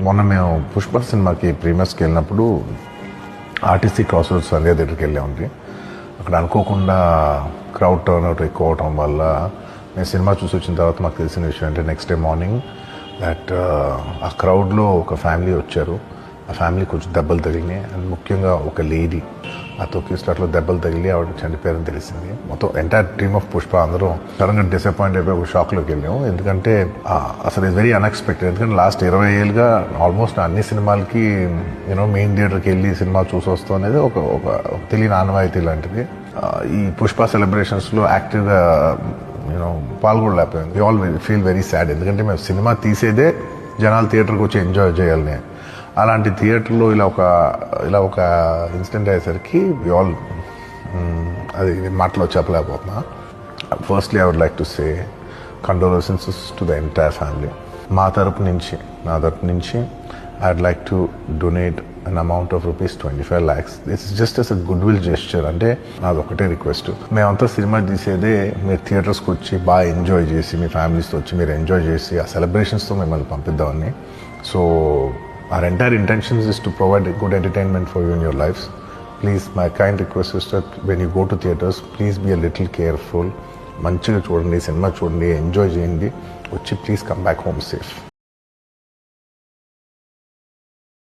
మొన్న మేము పుష్ప సినిమాకి ప్రీమియర్స్కి వెళ్ళినప్పుడు ఆర్టీసీ క్రాస్ రోడ్స్ సంధ్యా థియేటర్కి వెళ్ళామండి. అక్కడ అనుకోకుండా క్రౌడ్ టర్న్ అవుట్ ఎక్కువ అవటం వల్ల మేము సినిమా చూసి వచ్చిన తర్వాత మాకు తెలిసిన విషయం అంటే నెక్స్ట్ డే మార్నింగ్ దట్ ఆ క్రౌడ్లో ఒక ఫ్యామిలీ వచ్చారు. ఆ ఫ్యామిలీ కొంచెం దెబ్బలు తగిలినాయి. అండ్ ముఖ్యంగా ఒక లేడీ ఆ తొక్కి స్టార్ట్లో దెబ్బలు తగిలి ఆవిడ చనిపోయారని తెలిసింది. మొత్తం ఎంటైర్ టీమ్ ఆఫ్ పుష్ప అందరూ సడన్గా డిసప్పాయింట్ అయిపోయి ఒక షాక్లోకి వెళ్ళాము. ఎందుకంటే అసలు ఇది వెరీ అన్ఎక్స్పెక్టెడ్. ఎందుకంటే లాస్ట్ 20 ఏళ్ళుగా ఆల్మోస్ట్ అన్ని సినిమాలకి మెయిన్ థియేటర్కి వెళ్ళి సినిమా చూసి వస్తాం అనేది ఒక తెలియని ఆనవాయితీ లాంటిది. ఈ పుష్ప సెలబ్రేషన్స్లో యాక్టివ్గా పాల్గొనలేకపోయింది. We all feel very sad. ఎందుకంటే మేము సినిమా తీసేదే జనాలు థియేటర్కి వచ్చి ఎంజాయ్ చేయాలని. అలాంటి థియేటర్లో ఇలా ఒక ఇన్సిడెంట్ అయ్యేసరికి వి ఆల్ అది మాటలో చెప్పలేకపోతున్నా. Firstly I would like to say condolences to the entire family. నా తరపు నుంచి I would like to donate an amount of ₹25 lakhs. This is just as a good will gesture. అంటే నాది ఒకటే రిక్వెస్ట్, మేమంతా సినిమా తీసేదే మీరు థియేటర్స్కి వచ్చి బాగా ఎంజాయ్ చేసి మీ ఫ్యామిలీస్తో వచ్చి మీరు ఎంజాయ్ చేసి ఆ సెలబ్రేషన్స్తో మిమ్మల్ని పంపిద్దామని. So our entire intentions is to provide a good entertainment for you in your lives. Please, my kind request is that when you go to theatres, please be a little careful. మంచిగా చూడండి, cinema చూడండి, enjoy చేయండి, వచ్చి please come back home safe.